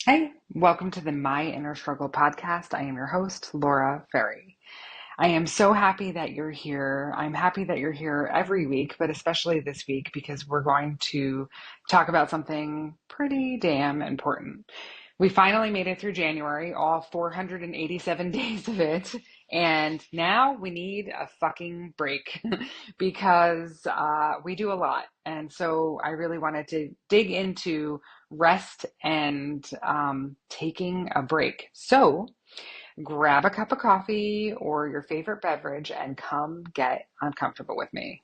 Hi, welcome to the My Inner Struggle podcast. I am your host, Laura Ferry. I am so happy that you're here. I'm happy that you're here every week, but especially this week because we're going to talk about something pretty damn important. We finally made it through January, all 487 days of it, and now we need a fucking break because we do a lot. And so I really wanted to dig into rest and taking a break. So grab a cup of coffee or your favorite beverage and come get uncomfortable with me.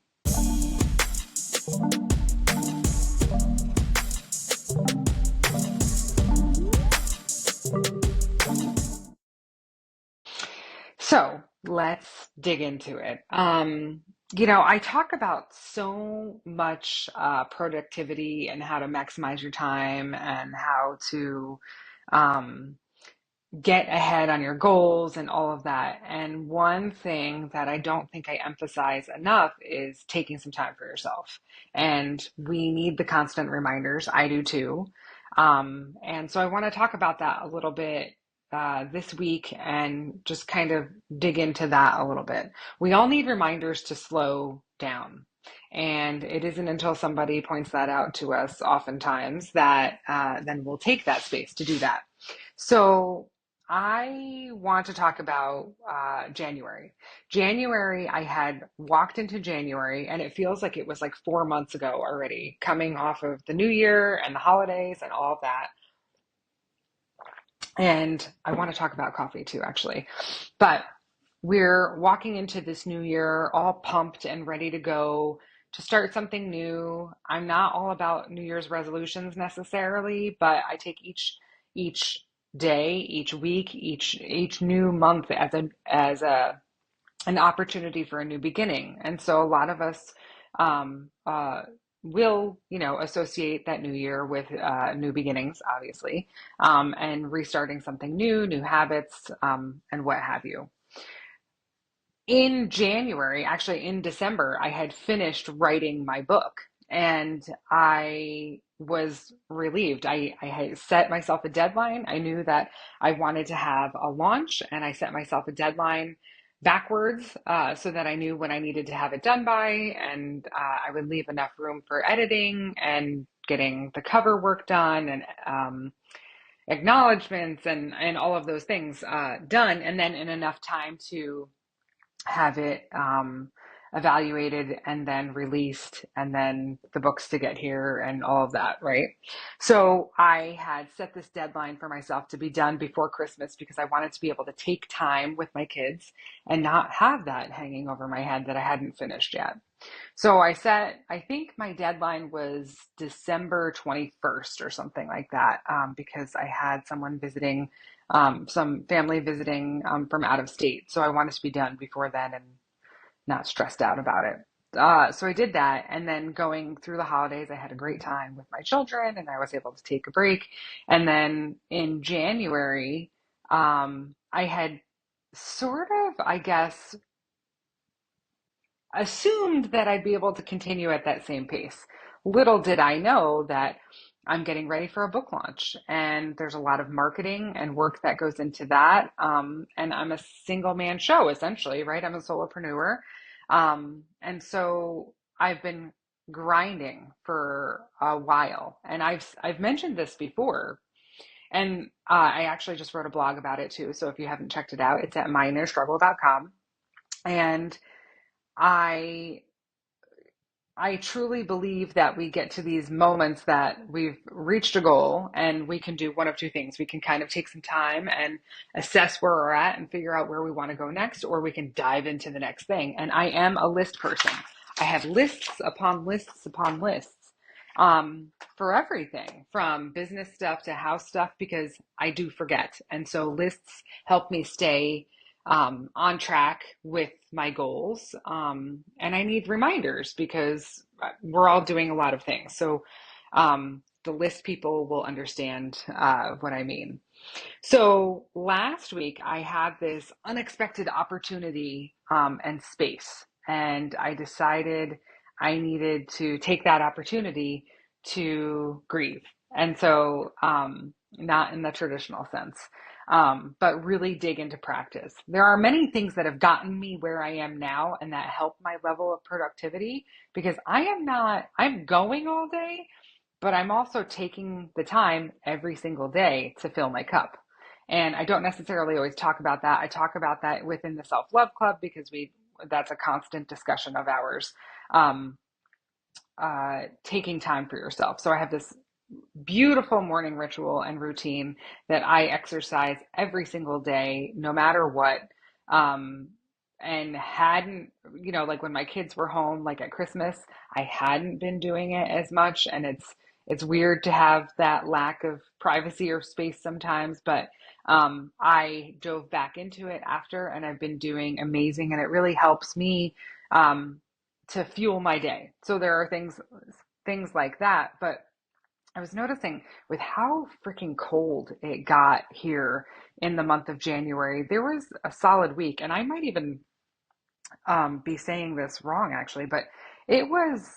So let's dig into it. I talk about so much productivity and how to maximize your time and how to um, get ahead on your goals and all of that. And one thing that I don't think I emphasize enough is taking some time for yourself. And we need the constant reminders. I do too. And so I want to talk about that a little bit this week and just kind of dig into that a little bit. We all need reminders to slow down. And it isn't until somebody points that out to us, oftentimes, that then we'll take that space to do that. So I want to talk about January. January, I had walked into January, and it feels like it was like 4 months ago already, coming off of the new year and the holidays and all of that. And I want to talk about coffee too, actually. But we're walking into this new year all pumped and ready to go to start something new. I'm not all about New Year's resolutions necessarily, but I take each day, each week, each new month as a an opportunity for a new beginning. And so a lot of us um, uh, will, associate that new year with new beginnings, obviously, and restarting something new, new habits, and what have you. In January, actually in December, I had finished writing my book and I was relieved. I had set myself a deadline. I knew that I wanted to have a launch and I set myself a deadline backwards so that I knew when I needed to have it done by, and I would leave enough room for editing and getting the cover work done and acknowledgments and all of those things done, and then in enough time to have it evaluated and then released, and then the books to get here and all of that, right? So I had set this deadline for myself to be done before Christmas because I wanted to be able to take time with my kids and not have that hanging over my head that I hadn't finished yet. So I think my deadline was December 21st or something like that, because I had someone visiting, some family visiting from out of state. So I wanted to be done before then and not stressed out about it. So I did that. And then going through the holidays, I had a great time with my children and I was able to take a break. And then in January, I had sort of, I guess, assumed that I'd be able to continue at that same pace. Little did I know that I'm getting ready for a book launch, and there's a lot of marketing and work that goes into that. And I'm a single man show essentially, right? I'm a solopreneur. And so I've been grinding for a while, and I've mentioned this before. And I actually just wrote a blog about it too. So if you haven't checked it out, it's at myinnerstruggle.com. And I I truly believe that we get to these moments that we've reached a goal and we can do one of two things. We can kind of take some time and assess where we're at and figure out where we want to go next, or we can dive into the next thing. And I am a list person. I have lists upon lists upon lists for everything from business stuff to house stuff because I do forget. And so lists help me stay on track with my goals. And I need reminders because we're all doing a lot of things. So the list people will understand what I mean. So last week I had this unexpected opportunity and space, and I decided I needed to take that opportunity to grieve. And so not in the traditional sense, but really dig into practice. There are many things that have gotten me where I am now and that help my level of productivity because I'm going all day, but I'm also taking the time every single day to fill my cup. And I don't necessarily always talk about that. I talk about that within the self love club because that's a constant discussion of ours. Um, Taking time for yourself. So I have this beautiful morning ritual and routine that I exercise every single day, no matter what. Um, and hadn't, like when my kids were home, like at Christmas, I hadn't been doing it as much. And it's weird to have that lack of privacy or space sometimes, but I dove back into it after and I've been doing amazing and it really helps me um, to fuel my day. So there are things like that, but I was noticing with how freaking cold it got here in the month of January, there was a solid week, and I might even be saying this wrong actually, but it was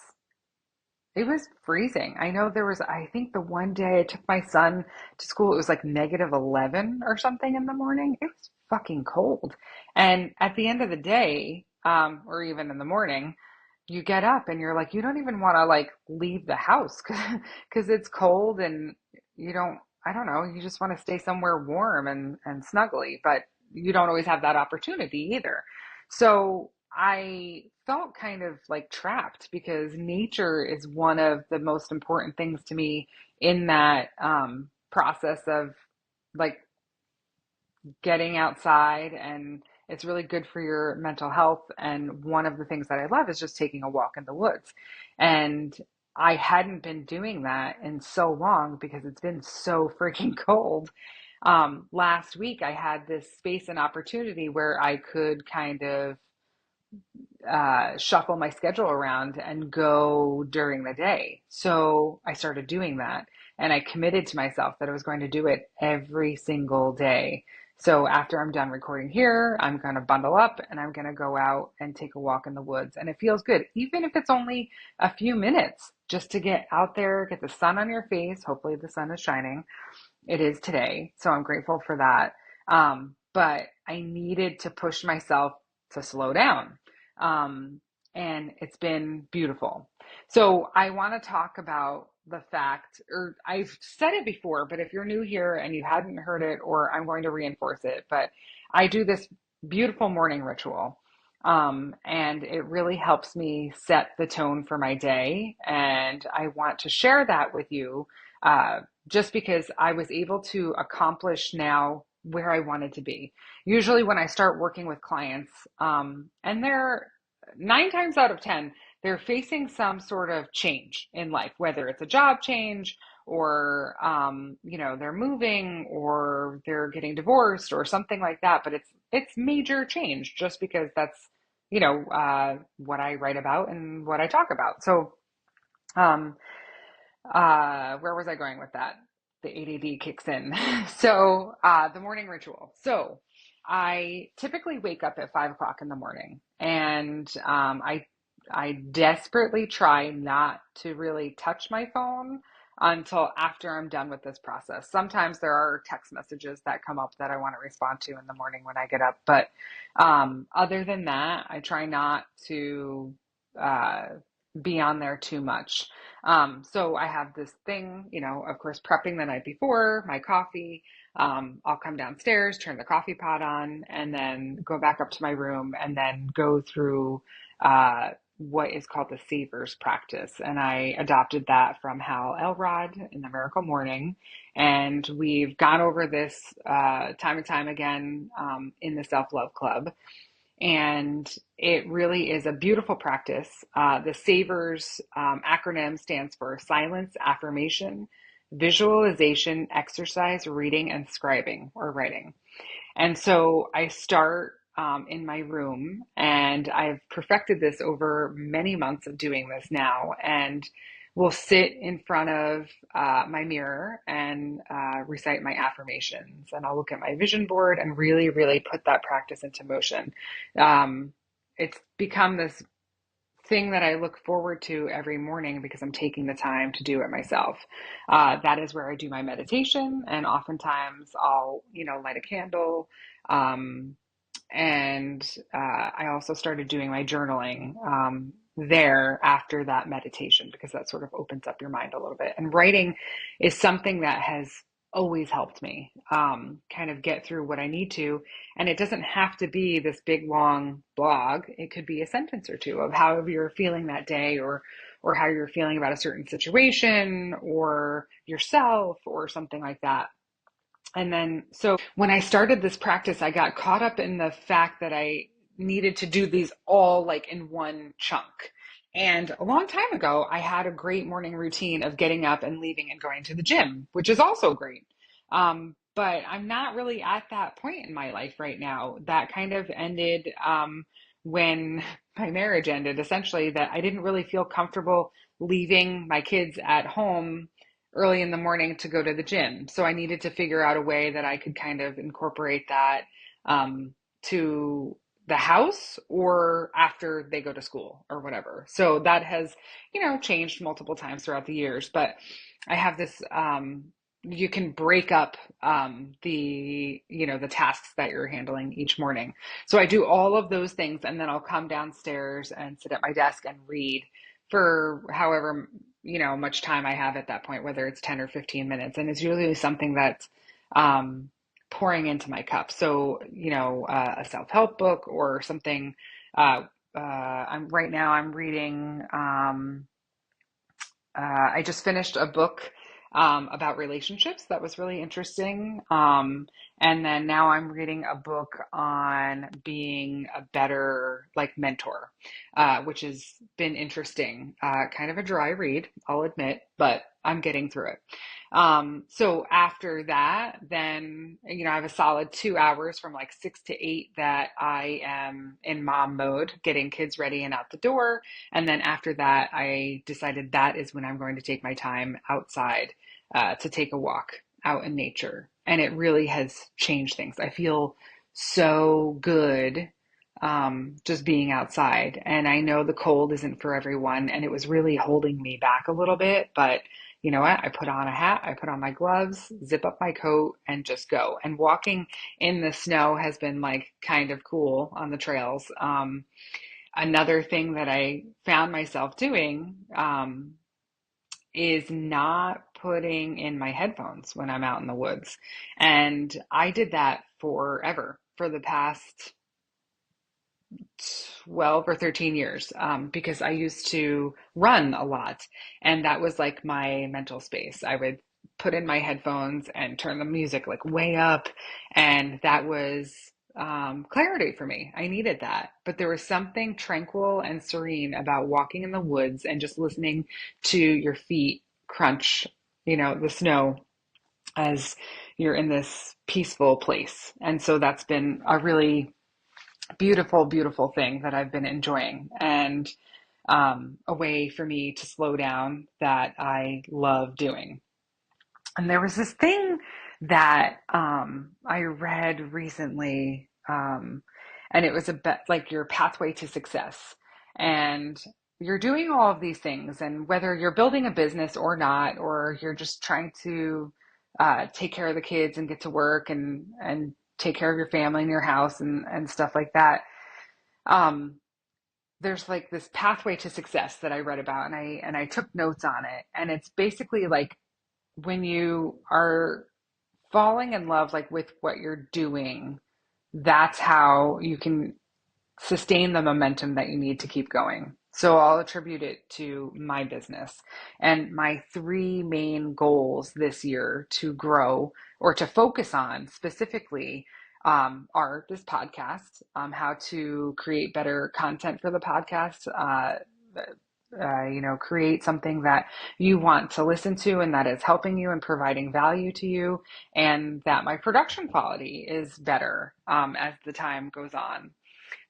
it was freezing. I know I think the one day I took my son to school, it was like -11 or something in the morning. It was fucking cold. And at the end of the day, or even in the morning, you get up and you're like, you don't even want to like leave the house because it's cold and you don't, I don't know, you just want to stay somewhere warm and snuggly, but you don't always have that opportunity either. So I felt kind of like trapped because nature is one of the most important things to me in that process of like getting outside, and it's really good for your mental health. And one of the things that I love is just taking a walk in the woods. And I hadn't been doing that in so long because it's been so freaking cold. Last week, I had this space and opportunity where I could kind of shuffle my schedule around and go during the day. So I started doing that and I committed to myself that I was going to do it every single day. So after I'm done recording here, I'm going to bundle up and I'm going to go out and take a walk in the woods. And it feels good, even if it's only a few minutes, just to get out there, get the sun on your face. Hopefully the sun is shining. It is today, so I'm grateful for that. But I needed to push myself to slow down. Um, and it's been beautiful. So I want to talk about the fact, or I've said it before, but if you're new here and you hadn't heard it, or I'm going to reinforce it, but I do this beautiful morning ritual. And it really helps me set the tone for my day. And I want to share that with you just because I was able to accomplish now where I wanted to be. Usually, when I start working with clients, and they're 9 times out of 10, they're facing some sort of change in life, whether it's a job change or, they're moving or they're getting divorced or something like that. But it's major change just because that's, what I write about and what I talk about. So, um, where was I going with that? The ADD kicks in. So, the morning ritual. So, I typically wake up at 5 o'clock in the morning, and I desperately try not to really touch my phone until after I'm done with this process. Sometimes there are text messages that come up that I want to respond to in the morning when I get up, but other than that, I try not to uh, be on there too much. So I have this thing, of course, prepping the night before, my coffee. I'll come downstairs, turn the coffee pot on, and then go back up to my room and then go through what is called the Savers practice. And I adopted that from Hal Elrod in The Miracle Morning. And we've gone over this time and time again in the Self Love Club. And it really is a beautiful practice. The SAVERS acronym stands for Silence, Affirmation, Visualization, Exercise, Reading, and Scribing or Writing. And so I start in my room, and I've perfected this over many months of doing this now. And will sit in front of my mirror and recite my affirmations. And I'll look at my vision board and really, really put that practice into motion. Um, it's become this thing that I look forward to every morning because I'm taking the time to do it myself. That is where I do my meditation, and oftentimes I'll, light a candle. Um, and I also started doing my journaling there after that meditation because that sort of opens up your mind a little bit. And writing is something that has always helped me kind of get through what I need to. And it doesn't have to be this big long blog. It could be a sentence or two of how you're feeling that day, or how you're feeling about a certain situation or yourself or something like that. And then, so when I started this practice, I got caught up in the fact that I needed to do these all like in one chunk. And a long time ago, I had a great morning routine of getting up and leaving and going to the gym, which is also great. But I'm not really at that point in my life right now. That kind of ended when my marriage ended, essentially, that I didn't really feel comfortable leaving my kids at home early in the morning to go to the gym. So I needed to figure out a way that I could kind of incorporate that to the house or after they go to school or whatever. So that has, changed multiple times throughout the years. But I have this, you can break up the tasks that you're handling each morning. So I do all of those things, and then I'll come downstairs and sit at my desk and read for however much time I have at that point, whether it's 10 or 15 minutes. And it's usually something that's um, pouring into my cup. So, a self-help book or something. I'm reading, I just finished a book about relationships that was really interesting. And then now I'm reading a book on being a better like mentor, which has been interesting. Kind of a dry read, I'll admit, but I'm getting through it. So after that, then, I have a solid 2 hours from like 6 to 8 that I am in mom mode, getting kids ready and out the door. And then after that, I decided that is when I'm going to take my time outside to take a walk out in nature. And it really has changed things. I feel so good just being outside. And I know the cold isn't for everyone, and it was really holding me back a little bit. But you know what? I put on a hat, I put on my gloves, zip up my coat, and just go. And walking in the snow has been like kind of cool on the trails. Another thing that I found myself doing is not putting in my headphones when I'm out in the woods. And I did that forever, for the past 12 or 13 years, because I used to run a lot. And that was like my mental space. I would put in my headphones and turn the music like way up. And that was clarity for me. I needed that. But there was something tranquil and serene about walking in the woods and just listening to your feet crunch, the snow as you're in this peaceful place. And so that's been a really beautiful, beautiful thing that I've been enjoying, and a way for me to slow down that I love doing. And there was this thing that I read recently, and it was about like your pathway to success. And you're doing all of these things, and whether you're building a business or not, or you're just trying to take care of the kids and get to work and take care of your family and your house and stuff like that. Um, there's like this pathway to success that I read about, and I took notes on it. And it's basically like when you are falling in love like with what you're doing, that's how you can sustain the momentum that you need to keep going. So I'll attribute it to my business, and my three main goals this year to grow or to focus on specifically are this podcast, how to create better content for the podcast, create something that you want to listen to and that is helping you and providing value to you, and that my production quality is better as the time goes on.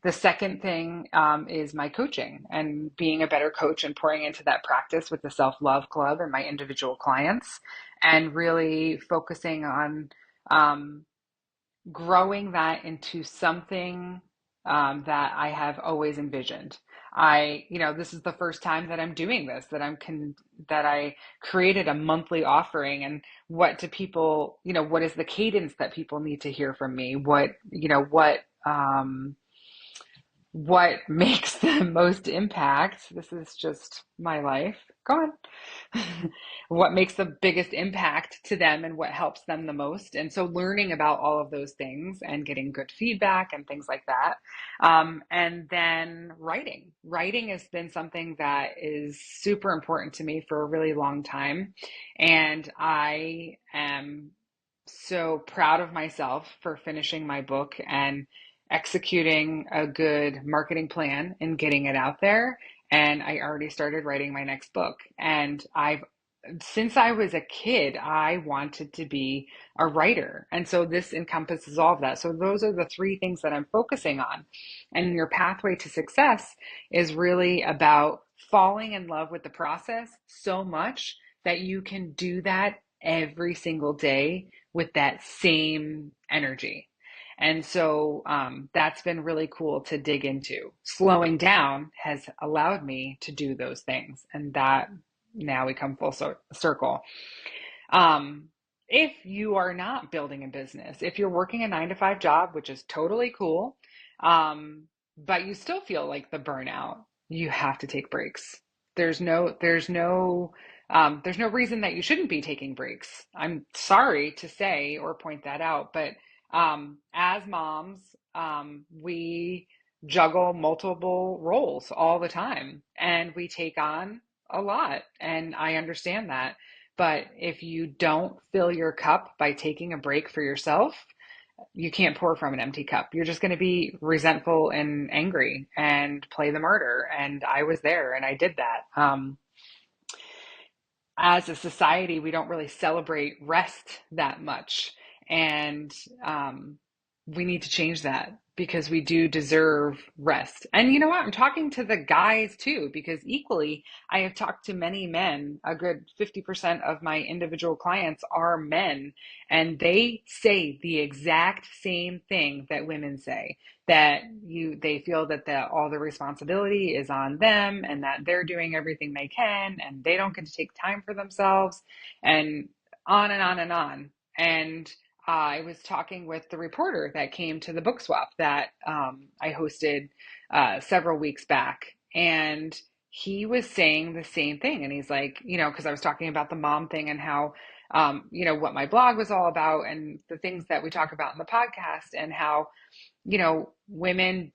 The second thing is my coaching and being a better coach and pouring into that practice with the Self Love Club and my individual clients, and really focusing on um, growing that into something. that I have always envisioned. This is the first time that I'm doing this, that I created a monthly offering, and what do people, what is the cadence that people need to hear from me? What makes the most impact? This is just my life. Go on. What makes the biggest impact to them and what helps them the most. And so learning about all of those things and getting good feedback and things like that. And then writing. Writing has been something that is super important to me for a really long time. And I am so proud of myself for finishing my book and executing a good marketing plan and getting it out there. And I already started writing my next book. And since I was a kid, I wanted to be a writer. And so this encompasses all of that. So those are the three things that I'm focusing on. And your pathway to success is really about falling in love with the process so much that you can do that every single day with that same energy. And so that's been really cool to dig into. Slowing down has allowed me to do those things. And that now we come full circle. Um, if you are not building a business, if you're working a 9 to 5 job, which is totally cool, but you still feel like the burnout, you have to take breaks. There's no reason that you shouldn't be taking breaks. I'm sorry to say or point that out, but as moms, we juggle multiple roles all the time and we take on a lot. And I understand that. But if you don't fill your cup by taking a break for yourself, you can't pour from an empty cup. You're just going to be resentful and angry and play the martyr. And I was there and I did that. As a society, we don't really celebrate rest that much. And we need to change that because we do deserve rest. And you know what? I'm talking to the guys too, because equally, I have talked to many men. A good 50% of my individual clients are men, and they say the exact same thing that women say, that they feel that all the responsibility is on them and that they're doing everything they can and they don't get to take time for themselves, and on and on and on. And I was talking with the reporter that came to the book swap that I hosted several weeks back, and he was saying the same thing. And he's like, because I was talking about the mom thing and how, what my blog was all about and the things that we talk about in the podcast, and how women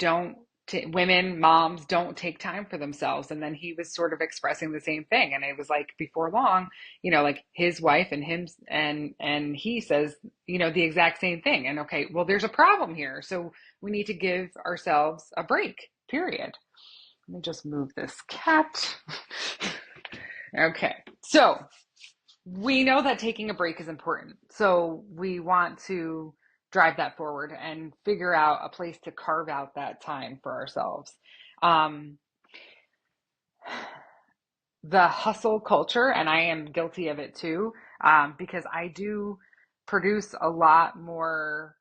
moms don't take time for themselves. And then he was sort of expressing the same thing, and it was like before long, like his wife and him, and he says, the exact same thing. And okay, well, there's a problem here, so we need to give ourselves a break, period. Let me just move this cat. Okay, so we know that taking a break is important. So we want to drive that forward and figure out a place to carve out that time for ourselves. Um, the hustle culture, and I am guilty of it too, because I do produce a lot more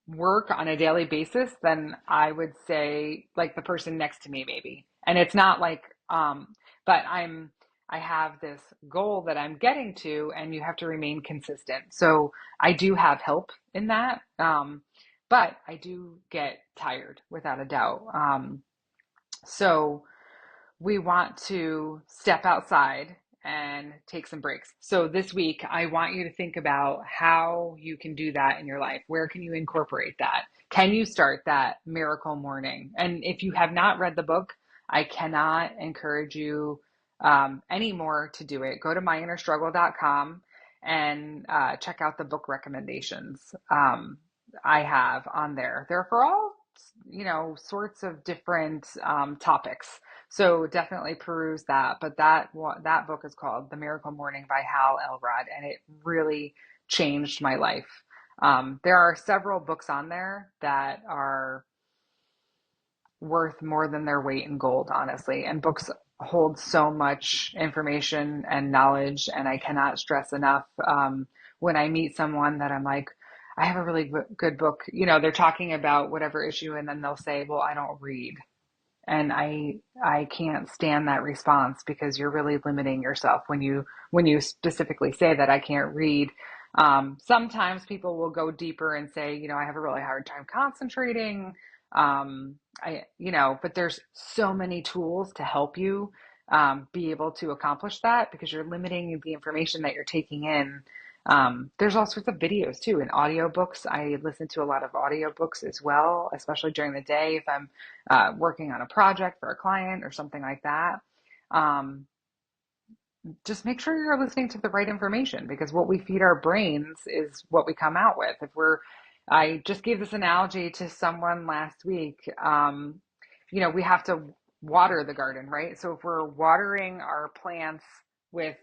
work on a daily basis than I would say like the person next to me maybe. And it's not like but I have this goal that I'm getting to, and you have to remain consistent. So I do have help in that. But I do get tired without a doubt. So we want to step outside and take some breaks. So this week, I want you to think about how you can do that in your life. Where can you incorporate that? Can you start that miracle morning? And if you have not read the book, I cannot encourage you anymore to do it. Go to myinnerstruggle.com and check out the book recommendations I have on there. They're for all, sorts of different topics. So definitely peruse that. But that book is called The Miracle Morning by Hal Elrod, and it really changed my life. There are several books on there that are worth more than their weight in gold, honestly. And books hold so much information and knowledge, and I cannot stress enough when I meet someone that I'm like, I have a really good book. You know, they're talking about whatever issue, and then they'll say, well, I don't read. And I can't stand that response because you're really limiting yourself when you specifically say that I can't read. Sometimes people will go deeper and say, you know, I have a really hard time concentrating. But there's so many tools to help you be able to accomplish that because you're limiting the information that you're taking in. There's all sorts of videos too, and audiobooks. I listen to a lot of audiobooks as well, especially during the day if I'm working on a project for a client or something like that. Um, just make sure you're listening to the right information because what we feed our brains is what we come out with. I just gave this analogy to someone last week. We have to water the garden, right? So if we're watering our plants with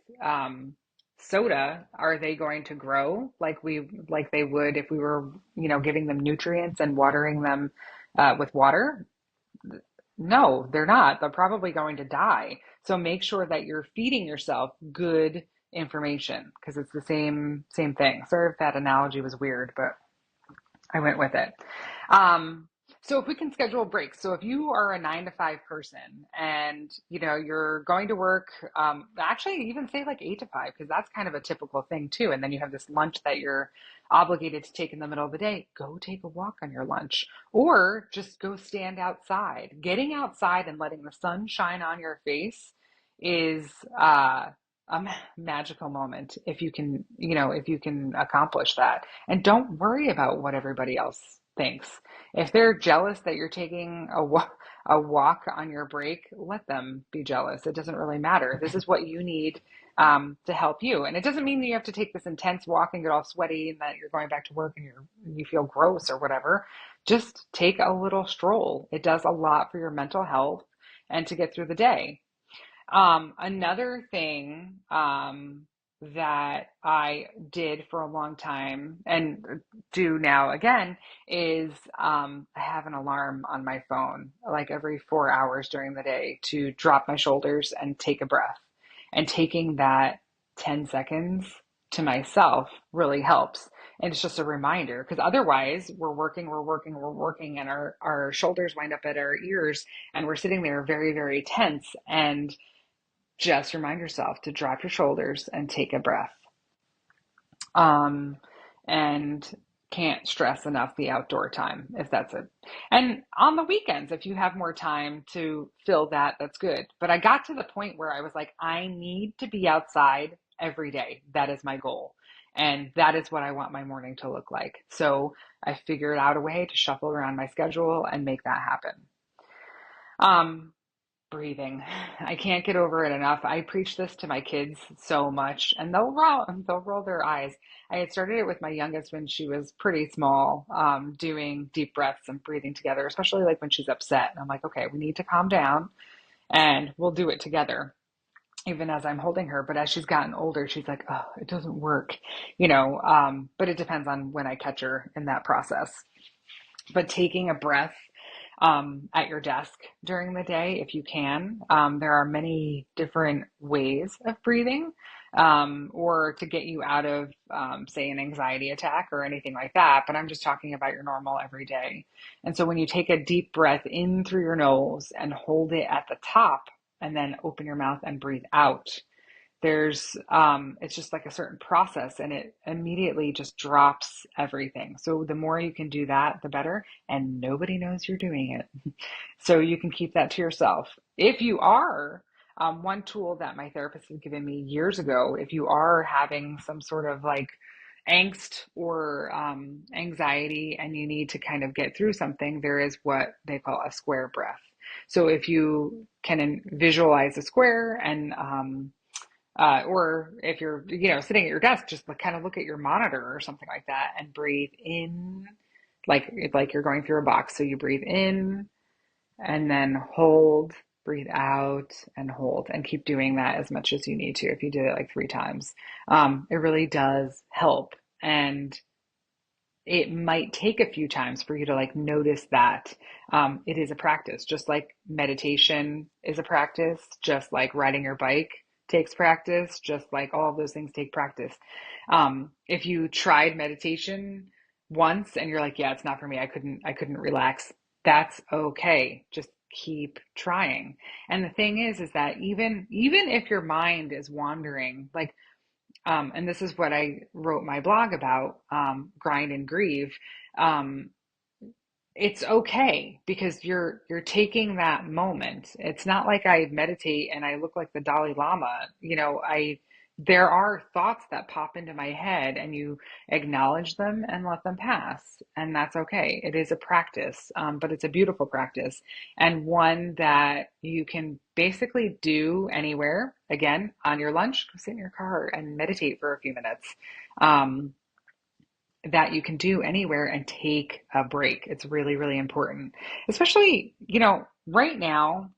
soda, are they going to grow like they would if we were, giving them nutrients and watering them with water? No, they're not. They're probably going to die. So make sure that you're feeding yourself good information because it's the same thing. Sorry if that analogy was weird, but I went with it. Um, so if we can schedule breaks, so if you are a 9 to 5 person and you're going to work, actually even say like 8 to 5 because that's kind of a typical thing too. And then you have this lunch that you're obligated to take in the middle of the day. Go take a walk on your lunch, or just go stand outside. Getting outside and letting the sun shine on your face is a magical moment if you can accomplish that. And don't worry about what everybody else thinks. If they're jealous that you're taking a walk on your break, let them be jealous. It doesn't really matter. This is what you need to help you. And it doesn't mean that you have to take this intense walk and get all sweaty and that you're going back to work and you feel gross or whatever. Just take a little stroll. It does a lot for your mental health and to get through the day. Another thing that I did for a long time and do now again is I have an alarm on my phone like every 4 hours during the day to drop my shoulders and take a breath. And taking that 10 seconds to myself really helps. And it's just a reminder because otherwise we're working, and our shoulders wind up at our ears and we're sitting there very, very tense. And just remind yourself to drop your shoulders and take a breath. Um, and can't stress enough the outdoor time if that's it. And on the weekends, if you have more time to fill that, that's good. But I got to the point where I was like, I need to be outside every day. That is my goal. And that is what I want my morning to look like. So I figured out a way to shuffle around my schedule and make that happen. Um, Breathing. I can't get over it enough. I preach this to my kids so much and they'll roll their eyes. I had started it with my youngest when she was pretty small, doing deep breaths and breathing together, especially like when she's upset. And I'm like, okay, we need to calm down and we'll do it together. Even as I'm holding her, but as she's gotten older, she's like, oh, it doesn't work, but it depends on when I catch her in that process. But taking a breath at your desk during the day if you can. There are many different ways of breathing or to get you out of, say, an anxiety attack or anything like that. But I'm just talking about your normal everyday. And so when you take a deep breath in through your nose and hold it at the top and then open your mouth and breathe out, it's just like a certain process and it immediately just drops everything. So the more you can do that, the better. And nobody knows you're doing it. So you can keep that to yourself. If you are, one tool that my therapist had given me years ago, if you are having some sort of like angst or anxiety and you need to kind of get through something, there is what they call a square breath. So if you can visualize a square and or if you're, sitting at your desk, just kind of look at your monitor or something like that and breathe in like you're going through a box. So you breathe in and then hold, breathe out and hold and keep doing that as much as you need to. If you did it like 3 times, it really does help. And it might take a few times for you to like notice that it is a practice, just like meditation is a practice, just like riding your bike takes practice, just like all of those things take practice. If you tried meditation once and you're like, yeah, it's not for me. I couldn't relax. That's okay. Just keep trying. And the thing is that even if your mind is wandering, like, and this is what I wrote my blog about, grind and grieve. Um, it's okay because you're taking that moment. It's not like I meditate and I look like the Dalai Lama. I there are thoughts that pop into my head and you acknowledge them and let them pass. And that's okay. It is a practice, but it's a beautiful practice and one that you can basically do anywhere. Again, on your lunch, go sit in your car and meditate for a few minutes. Um, that you can do anywhere and take a break. It's really, really important. Especially, right now,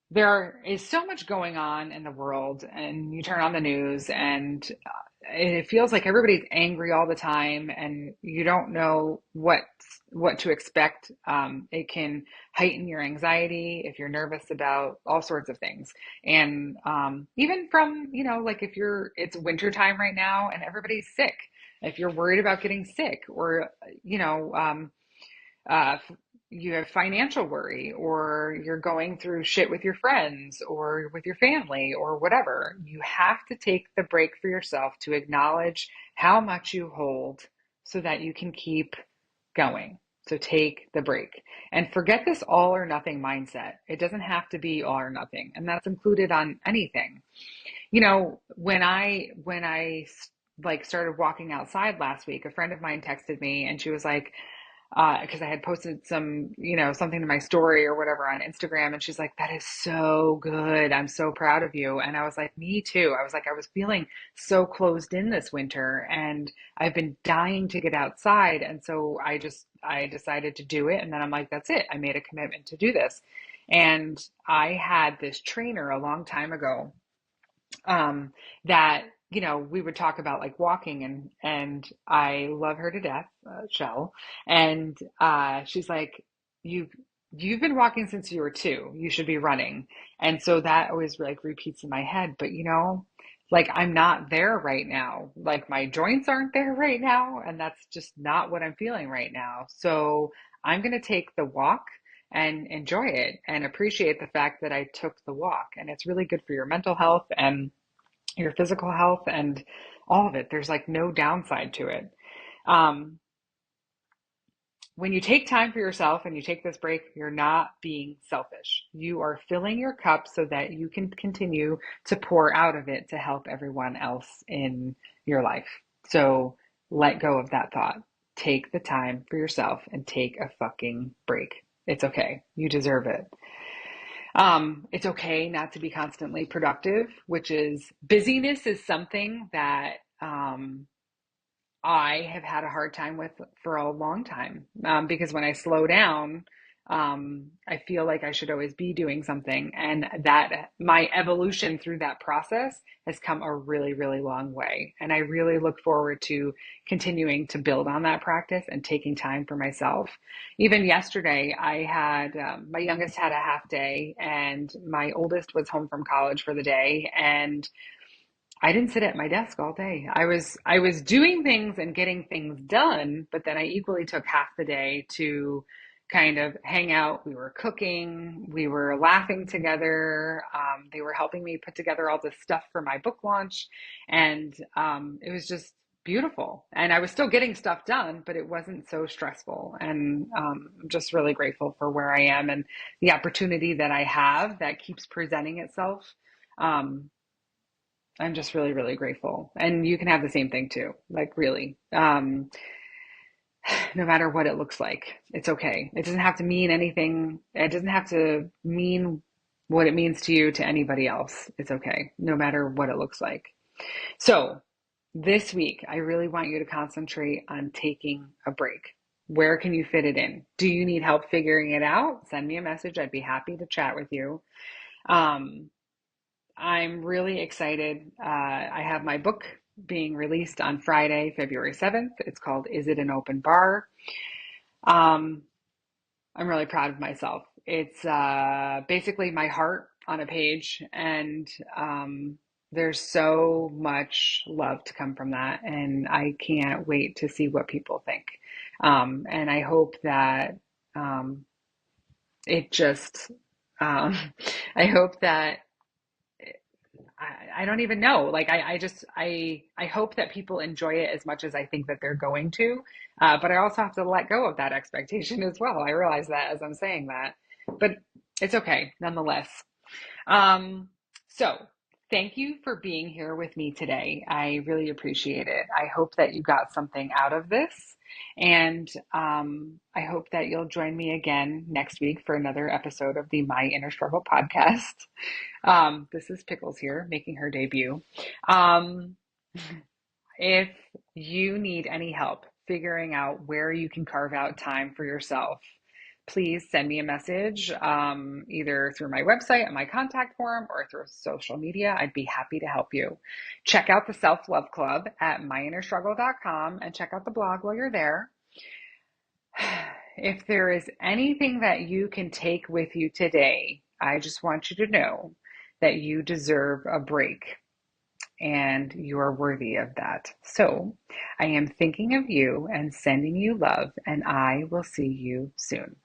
there is so much going on in the world, and you turn on the news, and it feels like everybody's angry all the time, and you don't know what to expect. It can heighten your anxiety if you're nervous about all sorts of things, and even from like if it's winter time right now and everybody's sick. If you're worried about getting sick, or you know, uh, you have financial worry, or you're going through shit with your friends or with your family or whatever, you have to take the break for yourself to acknowledge how much you hold so that you can keep going. So take the break and forget this all or nothing mindset. It doesn't have to be all or nothing, and that's included on anything. When I like started walking outside last week, a friend of mine texted me and she was like, because I had posted something to my story or whatever on Instagram. And she's like, that is so good. I'm so proud of you. And I was like, me too. I was like, I was feeling so closed in this winter and I've been dying to get outside. And so I decided to do it. And then I'm like, that's it. I made a commitment to do this. And I had this trainer a long time ago, that we would talk about like walking, and I love her to death, Shell. And she's like, you you've been walking since you were two, you should be running. And so that always like repeats in my head, but like I'm not there right now, like my joints aren't there right now, and that's just not what I'm feeling right now. So I'm going to take the walk and enjoy it and appreciate the fact that I took the walk, and it's really good for your mental health and your physical health and all of it. There's like no downside to it. Um, when you take time for yourself and you take this break, you're not being selfish. You are filling your cup so that you can continue to pour out of it to help everyone else in your life. So let go of that thought. Take the time for yourself and take a fucking break. It's okay. You deserve it. It's okay not to be constantly productive, which is busyness is something that I have had a hard time with for a long time, because when I slow down, I feel like I should always be doing something. And that my evolution through that process has come a really, really long way. And I really look forward to continuing to build on that practice and taking time for myself. Even yesterday, I had my youngest had a half day, and my oldest was home from college for the day. And I didn't sit at my desk all day. I was doing things and getting things done, but then I equally took half the day to kind of hang out. We were cooking, we were laughing together. They were helping me put together all this stuff for my book launch, and it was just beautiful. And I was still getting stuff done, but it wasn't so stressful. And I'm just really grateful for where I am and the opportunity that I have that keeps presenting itself. Um, I'm just really, really grateful. And you can have the same thing too. Like, really. No matter what it looks like, it's okay. It doesn't have to mean anything. It doesn't have to mean what it means to you to anybody else. It's okay, no matter what it looks like. So, this week, I really want you to concentrate on taking a break. Where can you fit it in? Do you need help figuring it out? Send me a message. I'd be happy to chat with you. Um, I'm really excited. I have my book being released on Friday, February 7th. It's called Is It an Open Bar? Um, I'm really proud of myself. It's basically my heart on a page. And there's so much love to come from that, and I can't wait to see what people think. And I hope that um, it just, um, I hope that I don't even know. Like I just I hope that people enjoy it as much as I think that they're going to. But I also have to let go of that expectation as well. I realize that as I'm saying that, but it's okay nonetheless. Um, so thank you for being here with me today. I really appreciate it. I hope that you got something out of this. And I hope that you'll join me again next week for another episode of the My Inner Struggle podcast. This is Pickles here, making her debut. Um, if you need any help figuring out where you can carve out time for yourself, please send me a message, either through my website and my contact form or through social media. I'd be happy to help you. Check out the Self Love Club at myinnerstruggle.com and check out the blog while you're there. If there is anything that you can take with you today, I just want you to know that you deserve a break and you are worthy of that. So I am thinking of you and sending you love, and I will see you soon.